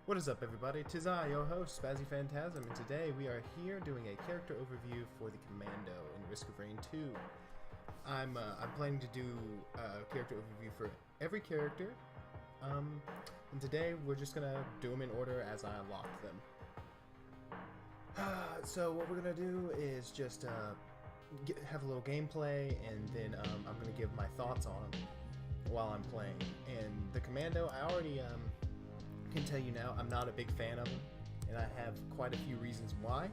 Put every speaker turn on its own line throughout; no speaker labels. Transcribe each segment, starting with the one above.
What is up, everybody? Tis I, your host, Spazzy Phantasm, and today we are here doing a character overview for the Commando in Risk of Rain 2. I'm planning to do a character overview for every character, and today we're just gonna do them in order as I unlock them. So what we're gonna do is just have a little gameplay, and then I'm gonna give my thoughts on them while I'm playing. And the Commando, I already can tell you now, I'm not a big fan of him, and I have quite a few reasons why.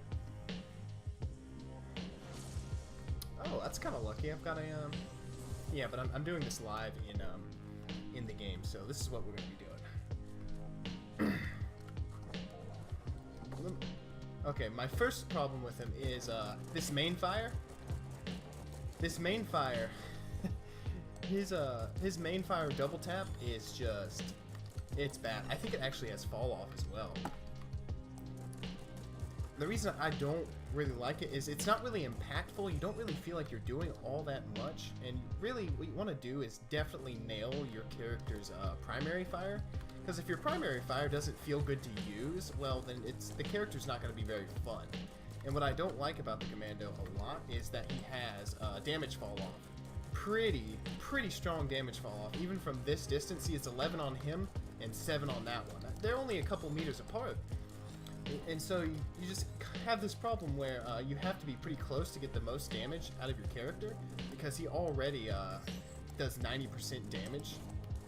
Oh, that's kind of lucky. I've got a yeah, but I'm doing this live in the game, so this is what we're gonna be doing. Okay, my first problem with him is this main fire. This main fire, his main fire double tap is just. It's bad. I think it actually has fall off as well. The reason I don't really like it is it's not really impactful. You don't really feel like you're doing all that much. And really what you want to do is definitely nail your character's primary fire. Because if your primary fire doesn't feel good to use, well then the character's not going to be very fun. And what I don't like about the Commando a lot is that he has damage fall off. Pretty strong damage fall off. Even from this distance, see, it's 11 on him and 7 on that one. They're only a couple meters apart. And so you just have this problem where you have to be pretty close to get the most damage out of your character, because he already does 90% damage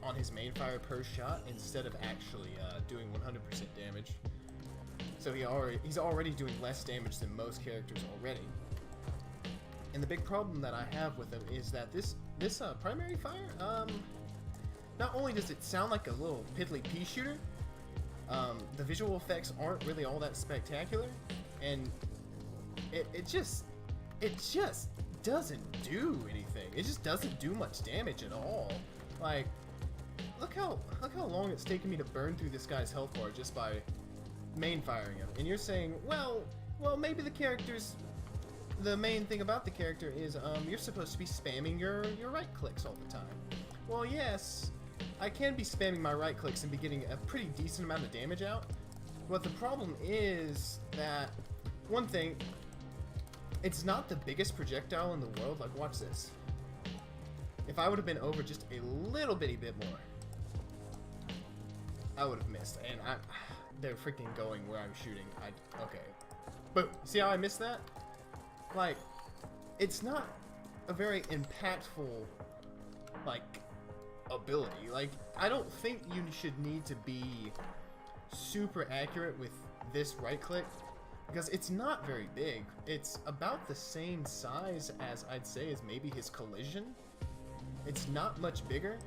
on his main fire per shot instead of actually doing 100% damage. So he's already doing less damage than most characters already. And the big problem that I have with him is that this primary fire, not only does it sound like a little piddly pea shooter, the visual effects aren't really all that spectacular, and it just doesn't do anything. It just doesn't do much damage at all. Like, look how long it's taken me to burn through this guy's health bar just by main firing him. And you're saying, well, maybe the main thing about the character is you're supposed to be spamming your right clicks all the time. Well, yes, I can be spamming my right clicks and be getting a pretty decent amount of damage out, but the problem is that, one thing, it's not the biggest projectile in the world. Like, watch this. If I would have been over just a little bitty bit more, I would have missed, and they're freaking going where I'm shooting. Okay. Boom. See how I missed that? Like, it's not a very impactful, like, ability. Like, I don't think you should need to be super accurate with this right click, because it's not very big. It's about the same size as, I'd say, as maybe his collision. It's not much bigger.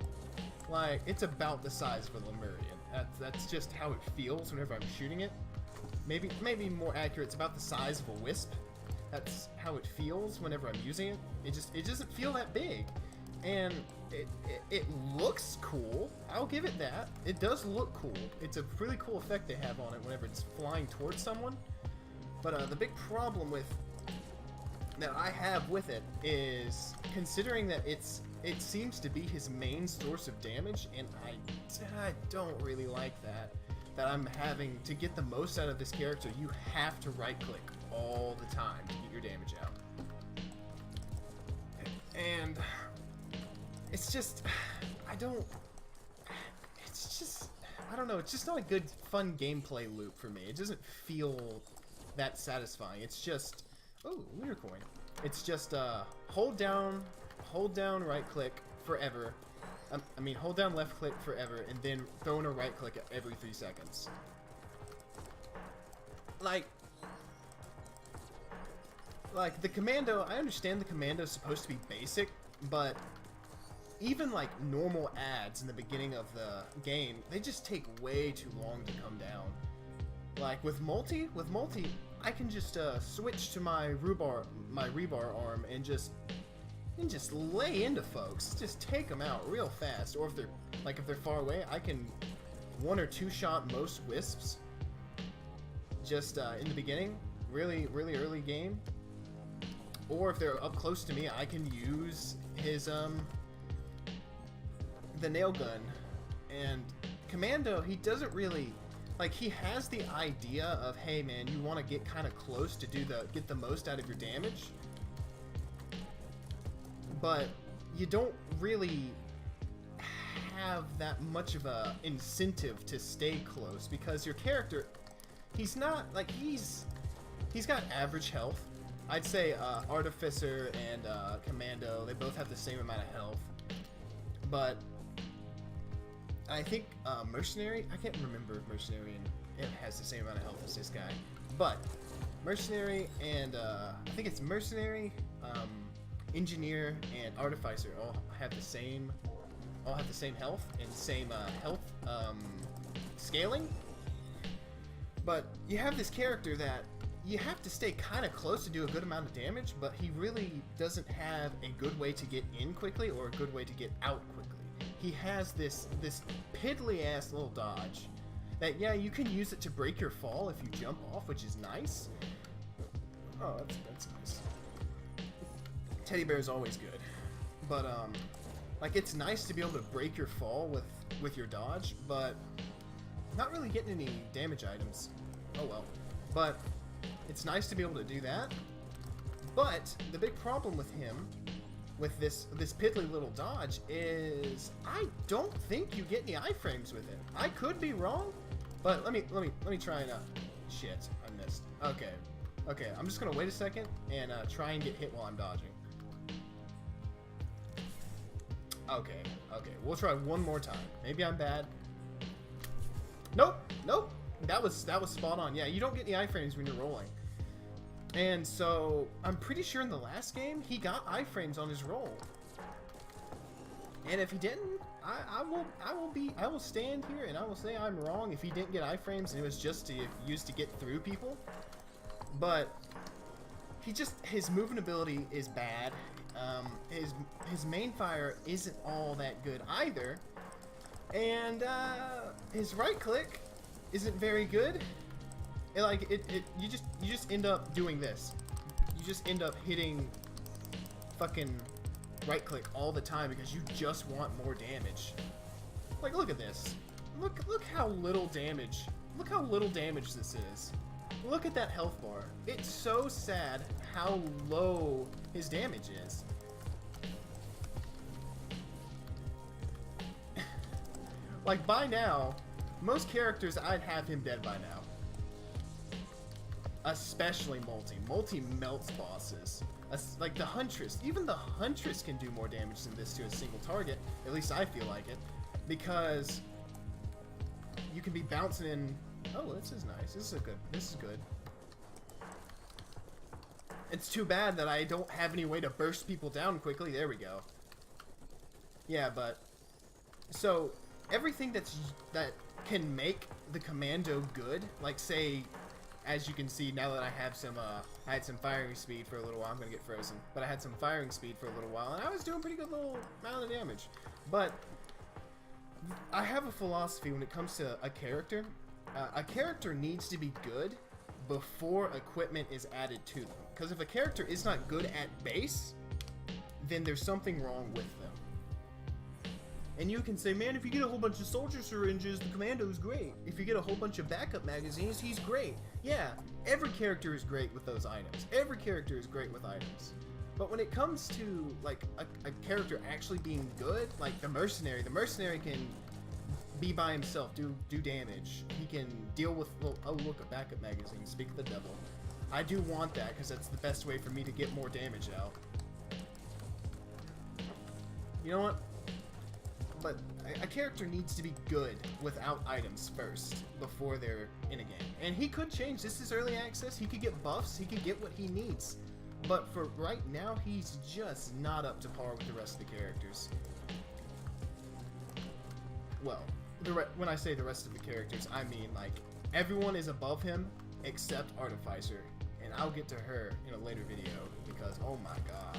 Like, it's about the size of a Lemurian. That's just how it feels whenever I'm shooting it. Maybe more accurate, it's about the size of a wisp. That's how it feels whenever I'm using it. It doesn't feel that big, and it looks cool. I'll give it that. It does look cool. It's a really cool effect they have on it whenever it's flying towards someone. But the big problem that I have with it is, considering that it seems to be his main source of damage, and I don't really like that. That I'm having to get the most out of this character, you have to right click all the time to get your damage out. And it's just, I don't know, it's just not a good, fun gameplay loop for me. It doesn't feel that satisfying. It's just, oh, lunar coin. It's just, hold down right click forever. I mean, hold down left click forever, and then throw in a right click every 3 seconds. Like the Commando, I understand the Commando is supposed to be basic, but even like normal ads in the beginning of the game, they just take way too long to come down. Like with multi, I can just switch to my rebar arm and just lay into folks. Just take them out real fast. Or if they're far away, I can 1 or 2 shot most wisps just in the beginning, really early game. Or if they're up close to me, I can use his the nail gun. And Commando, he doesn't really Like, he has the idea of, hey man, you want to get kind of close to get the most out of your damage, but you don't really have that much of a incentive to stay close, because your character, he's not, like, he's got average health. I'd say Artificer and Commando, they both have the same amount of health, but I think Mercenary, I can't remember if Mercenary it has the same amount of health as this guy, but Mercenary and I think it's Mercenary, Engineer, and Artificer all have the same health and same health scaling. But you have this character that you have to stay kind of close to do a good amount of damage, but he really doesn't have a good way to get in quickly or a good way to get out quickly. He has this piddly ass little dodge that, yeah, you can use it to break your fall if you jump off, which is nice. Oh, that's nice. Teddy bear is always good, but like, it's nice to be able to break your fall with your dodge, but not really getting any damage items. Oh well. But it's nice to be able to do that. But the big problem with him, with this piddly little dodge, is I don't think you get any iframes with it. I could be wrong, but let me try and shit, I missed. Okay, I'm just gonna wait a second and try and get hit while I'm dodging. Okay, we'll try one more time. Maybe I'm bad. Nope, that was spot on. Yeah, you don't get any iframes when you're rolling. And so I'm pretty sure in the last game he got iframes on his roll. And if he didn't, I will stand here and I will say I'm wrong if he didn't get iframes and it was just used to get through people. But his movement ability is bad. His main fire isn't all that good either, and his right click isn't very good. You just end up doing this. You just end up hitting fucking right click all the time because you just want more damage. Like, look at this. Look how little damage. Look how little damage this is. Look at that health bar. It's so sad how low his damage is. Like, by now, most characters, I'd have him dead by now. Especially Multi. Multi melts bosses. Like the Huntress. Even the Huntress can do more damage than this to a single target. At least I feel like it. Because you can be bouncing in... Oh, this is nice. This is good. It's too bad that I don't have any way to burst people down quickly. There we go. Yeah, but... So, everything that can make the Commando good, like, say, as you can see, now that I have some, I had some firing speed for a little while. I'm gonna get frozen. But I had some firing speed for a little while, and I was doing pretty good little amount of damage. But I have a philosophy when it comes to a character. A character needs to be good before equipment is added to them. Because if a character is not good at base, then there's something wrong with them. And you can say, man, if you get a whole bunch of soldier syringes, the Commando's great. If you get a whole bunch of backup magazines, he's great. Yeah, every character is great with those items. Every character is great with items. But when it comes to, like, a character actually being good, like the Mercenary can be by himself, do damage. He can deal with, oh look, a backup magazine, speak of the devil. I do want that, because that's the best way for me to get more damage out. You know what? But a character needs to be good without items first, before they're in a game. And he could change. This is early access. He could get buffs. He could get what he needs. But for right now, he's just not up to par with the rest of the characters. Well, when I say the rest of the characters, I mean, like, everyone is above him except Artificer. And I'll get to her in a later video, because, oh my god.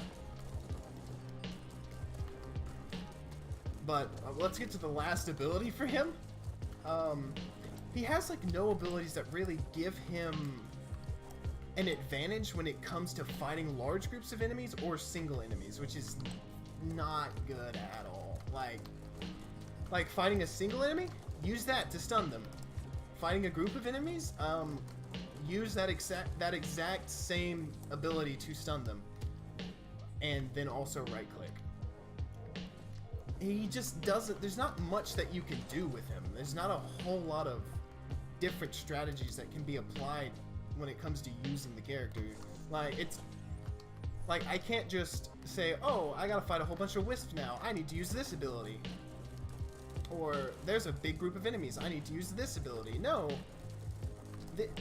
But let's get to the last ability for him. He has, like, no abilities that really give him an advantage when it comes to fighting large groups of enemies or single enemies, which is not good at all. Like fighting a single enemy, use that to stun them. fighting a group of enemies, use that exact same ability to stun them, and then also right click. He just doesn't. There's not much that you can do with him. There's not a whole lot of different strategies that can be applied when it comes to using the character. Like, it's like I can't just say, oh, I gotta fight a whole bunch of wisps now, I need to use this ability. Or there's a big group of enemies, I need to use this ability. No,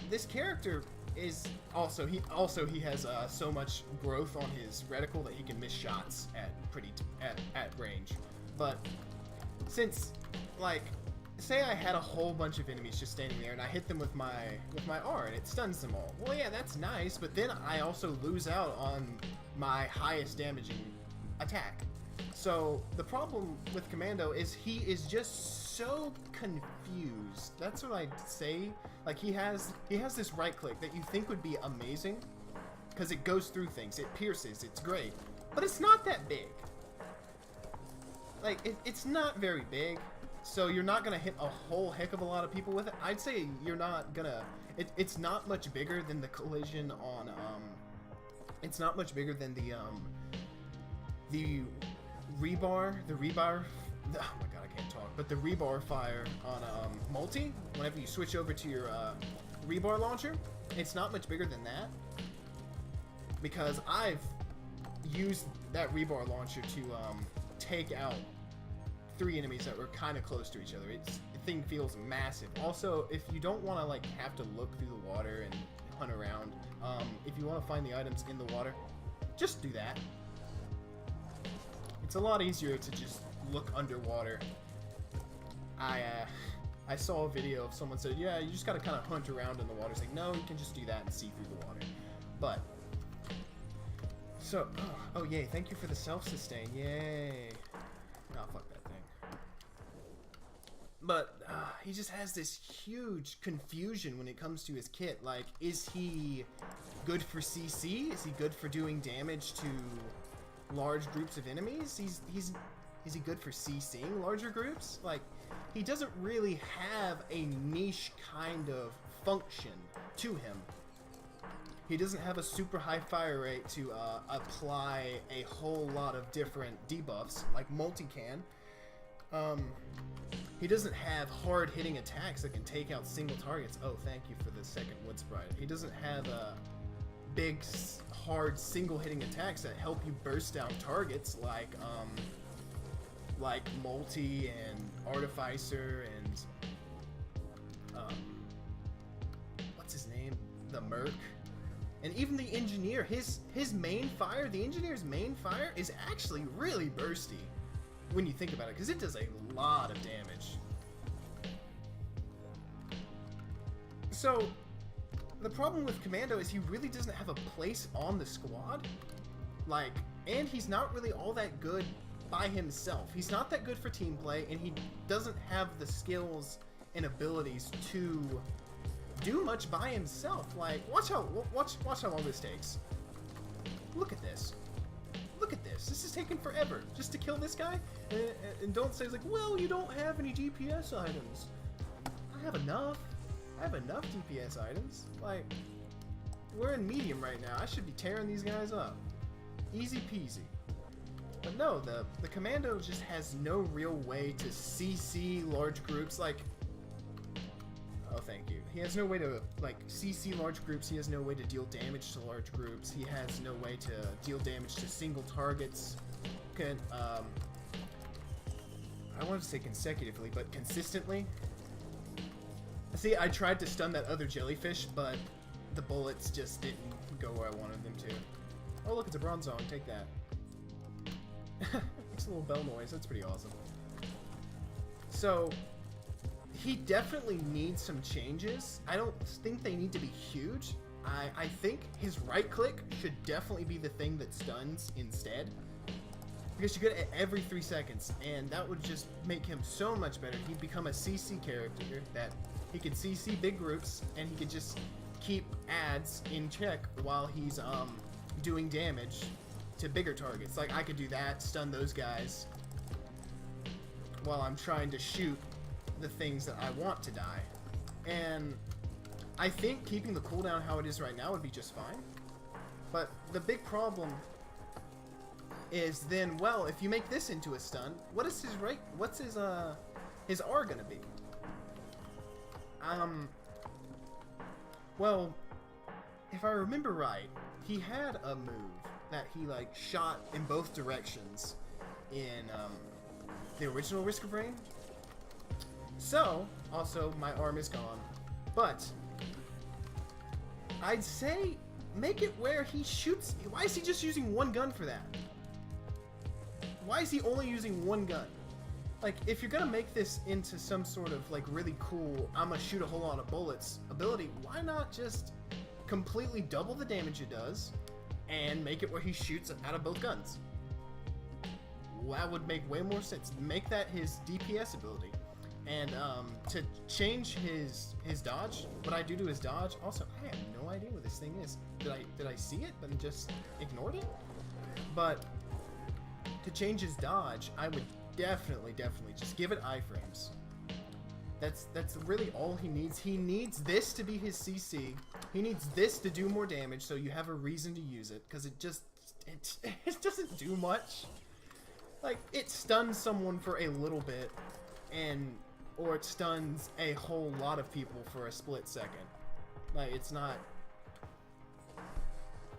this character is also he has so much growth on his reticle that he can miss shots at range. But since, like, say I had a whole bunch of enemies just standing there and I hit them with my R and it stuns them all. Well, yeah, that's nice, but then I also lose out on my highest damaging attack. So the problem with Commando is he is just so confused. That's what I'd say. Like, he has this right click that you think would be amazing because it goes through things, it pierces, it's great, but it's not that big. Like, it's not very big, so you're not gonna hit a whole heck of a lot of people with it. I'd say you're not gonna. It's not much bigger than the collision on. It's not much bigger than the rebar. Oh my god, I can't talk. But the rebar fire on multi. Whenever you switch over to your rebar launcher, it's not much bigger than that. Because I've used that rebar launcher to take out 3 enemies that were kind of close to each other. The thing feels massive. Also, if you don't want to like have to look through the water and hunt around, if you want to find the items in the water, just do that. It's a lot easier to just look underwater. I saw a video of someone said, yeah, you just gotta kind of hunt around in the water. It's like, no, you can just do that and see through the water. But so, oh yay, thank you for the self-sustain, yay. Oh, fuck that thing. But he just has this huge confusion when it comes to his kit. Like, is he good for CC? Is he good for doing damage to large groups of enemies? Is he good for CCing larger groups? Like, he doesn't really have a niche kind of function to him. He doesn't have a super high fire rate to apply a whole lot of different debuffs like multi can. He doesn't have hard-hitting attacks that can take out single targets. Oh, thank you for the second wood sprite. He doesn't have big, hard single-hitting attacks that help you burst down targets like multi and artificer and what's his name? The Merc. And even the engineer, his main fire, the engineer's main fire is actually really bursty when you think about it, because it does a lot of damage. So the problem with Commando is he really doesn't have a place on the squad. Like, and he's not really all that good by himself. He's not that good for team play, and he doesn't have the skills and abilities to do much by himself. Like, watch how long this takes. Look at this. Look at this. This is taking forever just to kill this guy. And don't say, like, well, you don't have any DPS items. I have enough. I have enough DPS items. Like, we're in medium right now. I should be tearing these guys up. Easy peasy. But no, the Commando just has no real way to CC large groups. Like, oh, thank you. He has no way to, like, CC large groups. He has no way to deal damage to large groups. He has no way to deal damage to single targets. I wanted to say consecutively, but consistently. See, I tried to stun that other jellyfish, but the bullets just didn't go where I wanted them to. Oh, look, it's a bronze zone. Take that. Makes a little bell noise. That's pretty awesome. So, he definitely needs some changes. I don't think they need to be huge. I think his right click should definitely be the thing that stuns instead. Because you get it every 3 seconds, and that would just make him so much better. He'd become a CC character that he could CC big groups, and he could just keep ads in check while he's doing damage to bigger targets. Like, I could do that, stun those guys, while I'm trying to shoot the things that I want to die. And I think keeping the cooldown how it is right now would be just fine. But the big problem is then, well, if you make this into a stun, what is his rate? What's his R gonna be? Well, if I remember right, he had a move that he like shot in both directions in the original Risk of Rain. So, also my arm is gone, but I'd say make it where he shoots. Why is he just using one gun for that? Why is he only using one gun? Like, if you're gonna make this into some sort of like really cool, I'm gonna shoot a whole lot of bullets ability, why not just completely double the damage it does and make it where he shoots out of both guns? That would make way more sense. Make that his DPS ability. And to change his dodge, what I do to his dodge, also I have no idea what this thing is. Did I see it but just ignored it? But to change his dodge, I would definitely just give it iframes. That's really all he needs. He needs this to be his CC. He needs this to do more damage, so you have a reason to use it, because it doesn't do much. Like, it stuns someone for a little bit, or it stuns a whole lot of people for a split second. Like, it's not,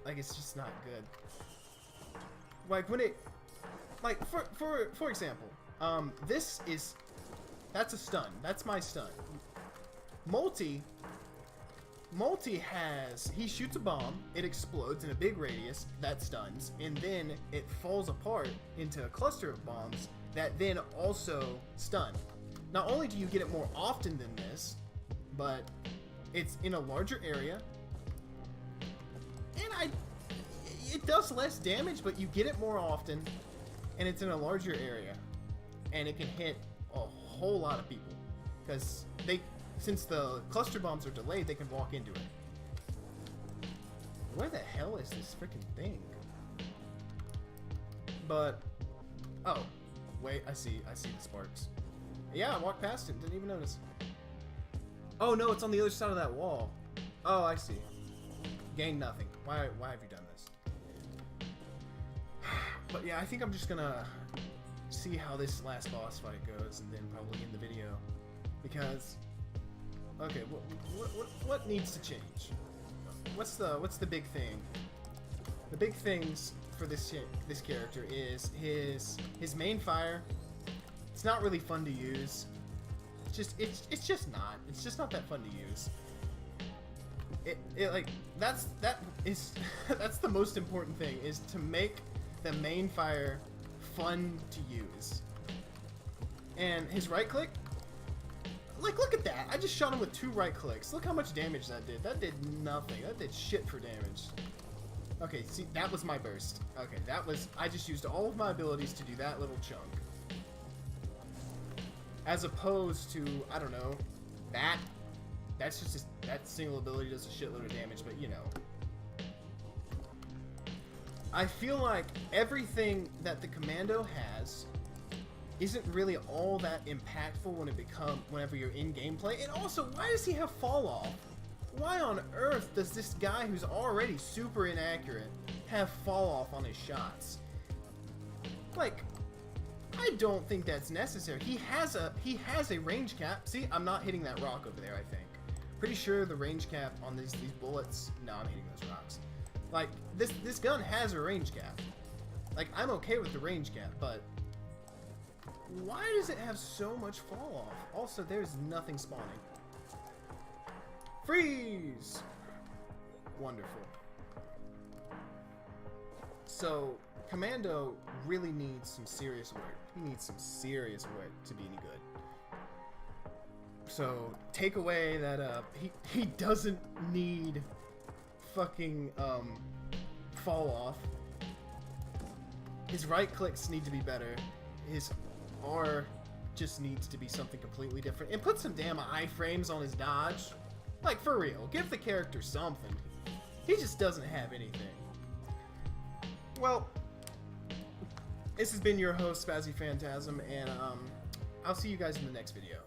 like, it's just not good. Like, when it, like, for example, that's a stun. That's my stun. Multi has, he shoots a bomb, it explodes in a big radius, that stuns, and then it falls apart into a cluster of bombs that then also stun. Not only do you get it more often than this, but it's in a larger area, and it does less damage, but you get it more often, and it's in a larger area, and it can hit a whole lot of people, because since the cluster bombs are delayed, they can walk into it. Where the hell is this freaking thing? But, oh, wait, I see the sparks. Yeah, I walked past it, didn't even notice. Oh no, it's on the other side of that wall. Oh, I see. Gain nothing. Why have you done this? But yeah, I think I'm just gonna see how this last boss fight goes, and then probably end the video, because okay, what needs to change? What's the big thing? The big things for this character is his main fire. It's not really fun to use. It's just not that fun to use. It like that's the most important thing, is to make the main fire fun to use. And his right click, like, look at that. I just shot him with 2 right clicks. Look how much damage that did. That did nothing. That did shit for damage. Okay, see, that was my burst. Okay, I just used all of my abilities to do that little chunk. As opposed to, I don't know, that's just that single ability does a shitload of damage, but you know. I feel like everything that the Commando has isn't really all that impactful whenever you're in gameplay. And also, why does he have fall off? Why on earth does this guy who's already super inaccurate have fall off on his shots? Like, I don't think that's necessary. He has a range cap. See, I'm not hitting that rock over there, I think. Pretty sure the range cap on these bullets, no, I'm hitting those rocks. Like, this gun has a range cap. Like, I'm okay with the range cap, but why does it have so much fall off? Also, there's nothing spawning. Freeze! Wonderful. So, Commando really needs some serious work. He needs some serious work to be any good. So, take away that, he doesn't need fucking, fall off. His right clicks need to be better. His R just needs to be something completely different. And put some damn iframes on his dodge. Like, for real. Give the character something. He just doesn't have anything. Well, this has been your host, Spazzy Phantasm, and I'll see you guys in the next video.